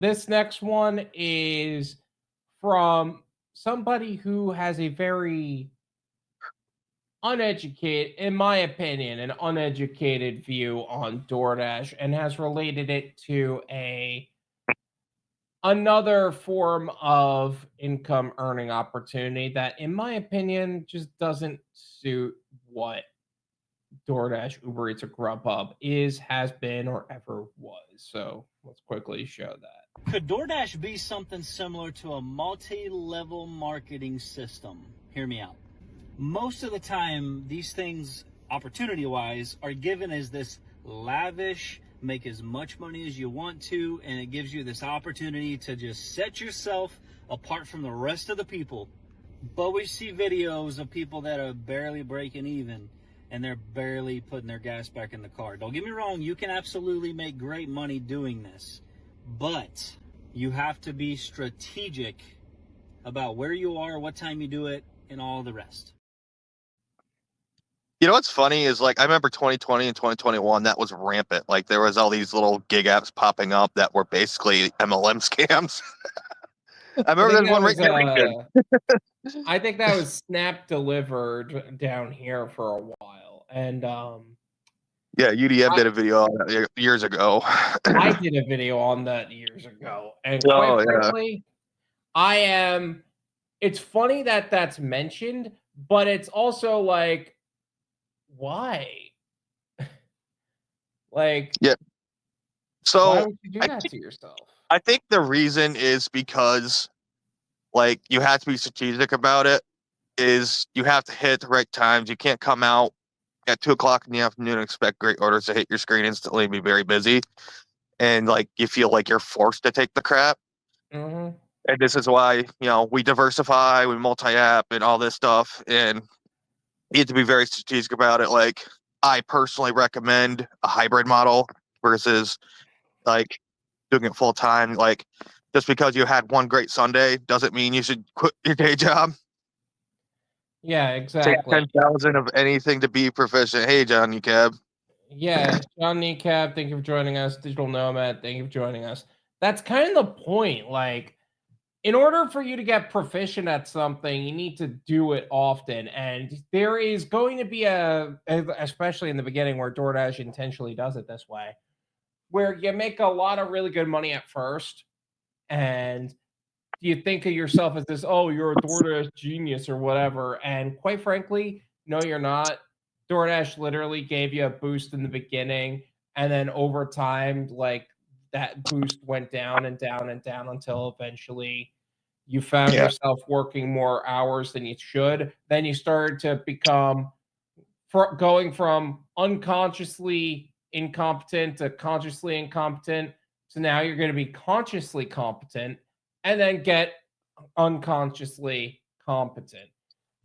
This next one is from somebody who has a very uneducated, in my opinion, an uneducated view on DoorDash and has related it to another form of income earning opportunity that, in my opinion, just doesn't suit what DoorDash, UberEats, or Grubhub is, has been, or ever was. So let's quickly show that. Could DoorDash be something similar to a multi-level marketing system? Hear me out. Most of the time, these things, opportunity-wise, are given as this lavish, make as much money as you want to, and it gives you this opportunity to just set yourself apart from the rest of the people. But we see videos of people that are barely breaking even, and they're barely putting their gas back in the car. Don't get me wrong, you can absolutely make great money doing this, but you have to be strategic about where you are, what time you do it, and all the rest. You know what's funny is, like, I remember 2020 and 2021, that was rampant. Like, there was all these little gig apps popping up that were basically MLM scams. I remember there's one right here. I think that was Snap Delivered down here for a while. And yeah, UDM did a video on that years ago. I did a video on that years ago. And quite frankly, it's funny that that's mentioned, but it's also like, why? Like, yeah. So why would you do that to yourself? I think the reason is because, like, you have to be strategic about it. Is you have to hit the right times. You can't come out at 2:00 in the afternoon and expect great orders to hit your screen instantly and be very busy. And, like, you feel like you're forced to take the crap. Mm-hmm. And this is why, you know, we diversify, we multi-app and all this stuff. And you have to be very strategic about it. Like, I personally recommend a hybrid model versus, like, doing it full time. Like, just because you had one great Sunday doesn't mean you should quit your day job. Yeah, exactly. Take 10,000 of anything to be proficient. Hey, John Cab. Yeah, John Cab, thank you for joining us. Digital Nomad, thank you for joining us. That's kind of the point. Like, in order for you to get proficient at something, you need to do it often. And there is going to be especially in the beginning where DoorDash intentionally does it this way, where you make a lot of really good money at first. And you think of yourself as this, oh, you're a DoorDash genius or whatever. And quite frankly, no, you're not. DoorDash literally gave you a boost in the beginning. And then over time, like, that boost went down and down and down until eventually you found yourself working more hours than you should. Then you started to become going from unconsciously incompetent to consciously incompetent. So now you're going to be consciously competent and then get unconsciously competent.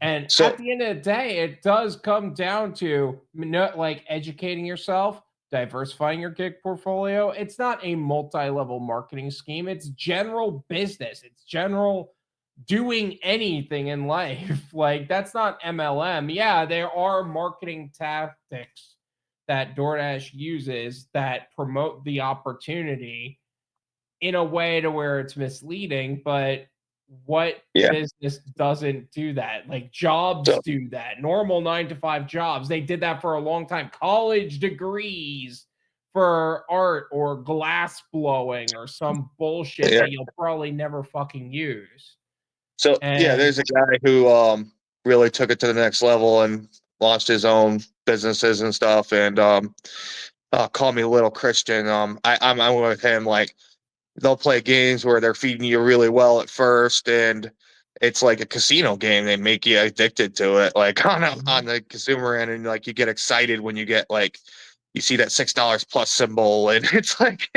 And at the end of the day, it does come down to, like, educating yourself, diversifying your gig portfolio. It's not a multi-level marketing scheme. It's general business. It's general doing anything in life. Like, that's not MLM. Yeah, there are marketing tactics that DoorDash uses that promote the opportunity in a way to where it's misleading, but what business doesn't do that? Like, jobs do that. Normal 9-to-5 jobs. They did that for a long time. College degrees for art or glass blowing or some bullshit that you'll probably never fucking use. So there's a guy who really took it to the next level and launched his own businesses and stuff. And call me Little Christian. I'm with him. Like, they'll play games where they're feeding you really well at first, and it's like a casino game. They make you addicted to it, like on the consumer end, and like you get excited when you get, like, you see that $6 plus symbol, and it's like,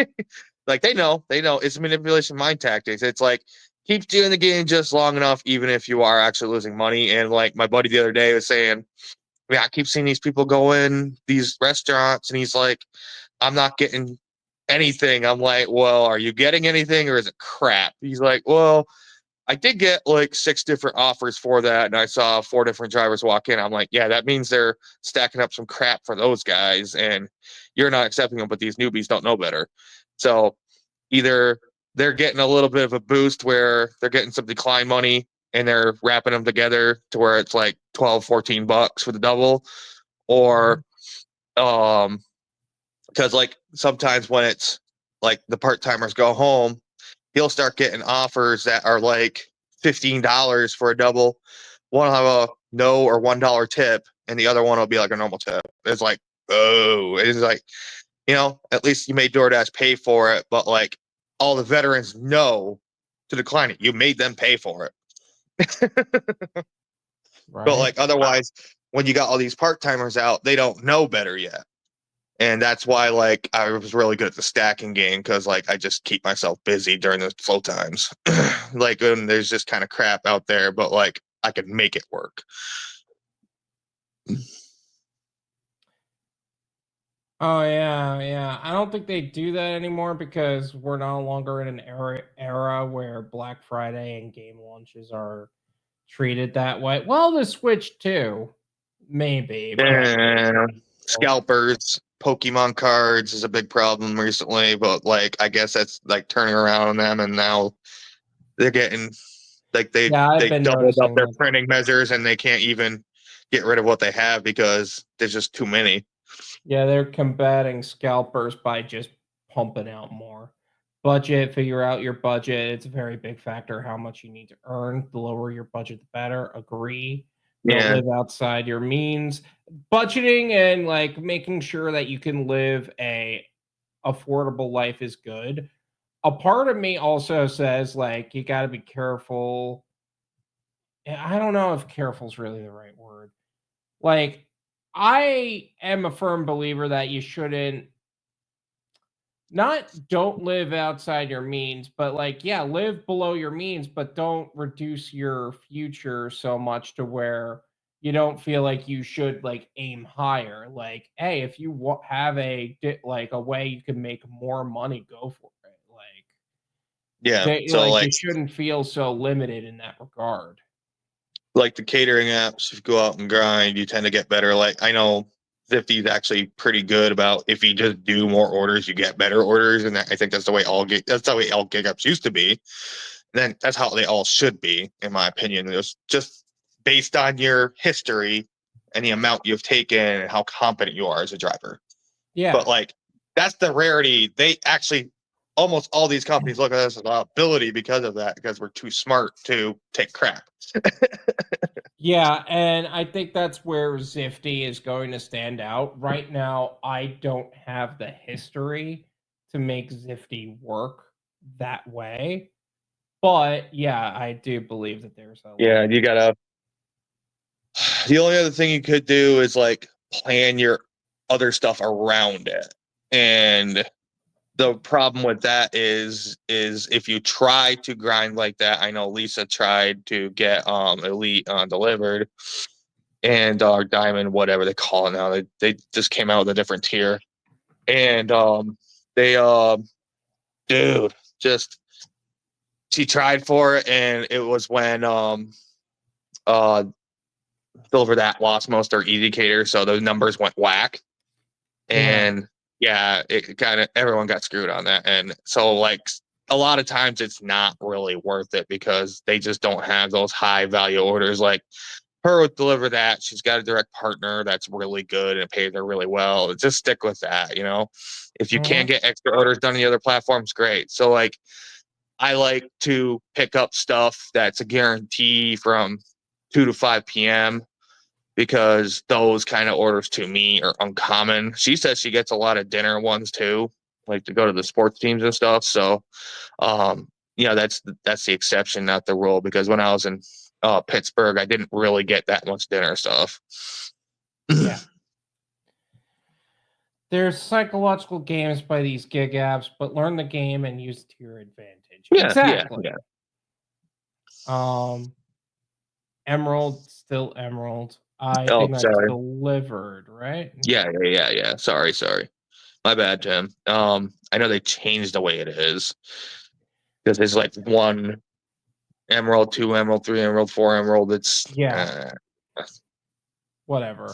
like they know it's manipulation, mind tactics. It's like, keep doing the game just long enough, even if you are actually losing money. And like my buddy the other day was saying, I keep seeing these people go in these restaurants, and he's like, I'm not getting anything. I'm like, well, are you getting anything or is it crap? He's like, well, I did get like 6 different offers for that, and I saw 4 different drivers walk in. I'm like, yeah, that means they're stacking up some crap for those guys, and you're not accepting them, but these newbies don't know better. So either they're getting a little bit of a boost where they're getting some decline money and they're wrapping them together to where it's like $12-14 for the double, or because like sometimes when it's like the part-timers go home, he'll start getting offers that are like $15 for a double. One will have a no or $1 tip, and the other one will be like a normal tip. It's like, oh, it's like, at least you made DoorDash pay for it, but like all the veterans know to decline it. You made them pay for it. Right. But like otherwise, when you got all these part-timers out, they don't know better yet. And that's why like I was really good at the stacking game, because like I just keep myself busy during the slow times. Like when there's just kind of crap out there, but like I can make it work. Oh yeah. I don't think they do that anymore because we're no longer in an era where Black Friday and game launches are treated that way. Well, the Switch too, maybe. Yeah. Scalpers, Pokemon cards is a big problem recently, but like I guess that's like turning around on them, and now they're getting like they doubled up their printing measures, and they can't even get rid of what they have because there's just too many. Yeah, they're combating scalpers by just pumping out more. Budget, figure out your budget. It's a very big factor how much you need to earn. The lower your budget, the better. Agree. Don't live outside your means. Budgeting and like making sure that you can live a affordable life is good. A part of me also says like you got to be careful. I don't know if careful is really the right word. Like I am a firm believer that you shouldn't don't live outside your means, but like, yeah, live below your means, but don't reduce your future so much to where you don't feel like you should like aim higher. Like, hey, if you have like a way you can make more money, go for it. Like, so like you shouldn't feel so limited in that regard. Like the catering apps, if you go out and grind, you tend to get better. Like I know Zifty is actually pretty good about if you just do more orders, you get better orders, and I think that's the way all gig apps used to be. Then that's how they all should be, in my opinion. It's just based on your history and the amount you've taken and how competent you are as a driver. Yeah. But like that's the rarity. They actually almost all these companies look at us as a liability because of that, because we're too smart to take crap. Yeah, and I think that's where Zifty is going to stand out. Right now, I don't have the history to make Zifty work that way. But yeah, I do believe that there's a you gotta. The only other thing you could do is like plan your other stuff around it. And the problem with that is if you try to grind like that, I know Lisa tried to get Elite delivered and Diamond, whatever they call it now. They just came out with a different tier. And they dude, just she tried for it, and it was when Silver that lost most their indicator, so those numbers went whack. And it kind of everyone got screwed on that. And so like a lot of times it's not really worth it because they just don't have those high value orders. Like her would deliver that. She's got a direct partner that's really good and pays her really well. Just stick with that, If you can't get extra orders done on the other platforms, great. So like I like to pick up stuff that's a guarantee from 2 to 5 p.m. because those kind of orders to me are uncommon. She says she gets a lot of dinner ones too, like to go to the sports teams and stuff. So, that's the exception, not the rule. Because when I was in Pittsburgh, I didn't really get that much dinner stuff. Yeah. There's psychological games by these gig apps, but learn the game and use it to your advantage. Yeah, exactly. Yeah. Emerald, still Emerald. I think that's delivered, right? Yeah. Sorry. My bad, Tim. I know they changed the way it is because there's like 1 Emerald, 2 Emerald, 3 Emerald, 4 Emerald. It's whatever.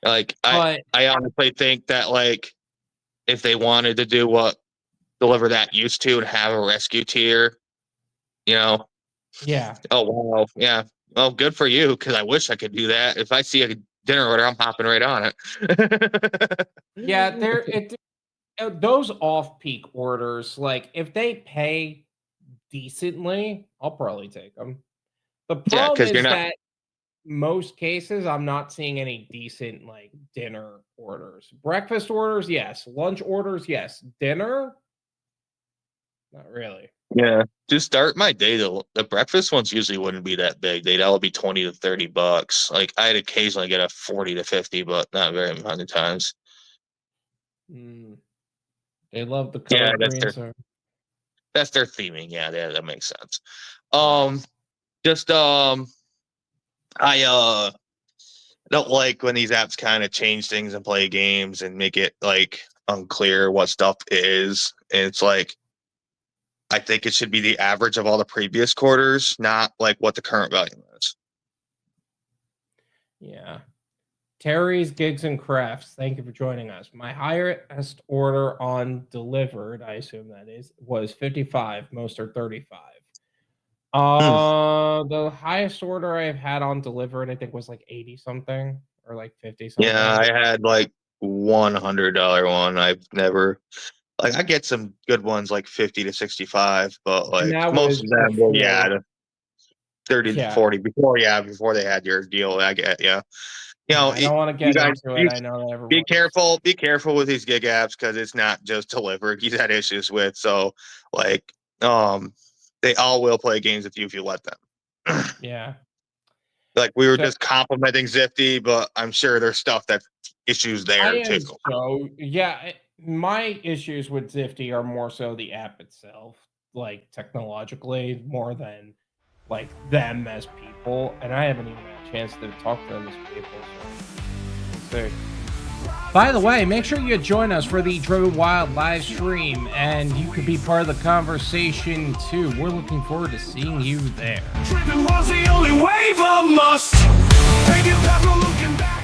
Like I honestly think that like if they wanted to do what deliver that used to and have a rescue tier, you know. Yeah. Oh wow, yeah. Well, good for you, because I wish I could do that. If I see a dinner order, I'm hopping right on it. Yeah, those off-peak orders, like if they pay decently, I'll probably take them. The Yeah, problem because you're is not. that most cases I'm not seeing any decent like dinner orders. Breakfast orders, yes. Lunch orders, yes. Dinner, not really. Yeah, to start my day, the breakfast ones usually wouldn't be that big. They'd all be $20 to $30. Like I'd occasionally get a 40 to 50, but not very many times. Mm, they love the Yeah, color green, so that's their theming. Yeah, that makes sense. Just I don't like when these apps kind of change things and play games and make it like unclear what stuff is. And it's like I think it should be the average of all the previous quarters, not like what the current value is. yeah. Terry's Gigs and Crafts, thank you for joining us. My highest order on delivered, I assume that is, was 55. Most are 35. The highest order I've had on delivered, I think, was like 80 something or like 50 something. Yeah, I had like $100 one. I've never like I get some good ones like 50 to 65, but And like that most was of them were before. 30 to Yeah. 40 before they had your deal. I get you know, I don't want to you get guys into it. I know that everyone. be careful with these gig apps because it's not just delivered. He's had issues with, so like they all will play games with you if you let them. Yeah. Like we were just complimenting Zifty, but I'm sure there's stuff that issues there too. So yeah, my issues with Zifty are more so the app itself, like technologically, more than like them as people. And I haven't even had a chance to talk to them as people. So we'll see. By the way, make sure you join us for the Driven Wyld live stream, and you could be part of the conversation too. We're looking forward to seeing you there. Driven was the only wave of must. Take it back, we're looking back.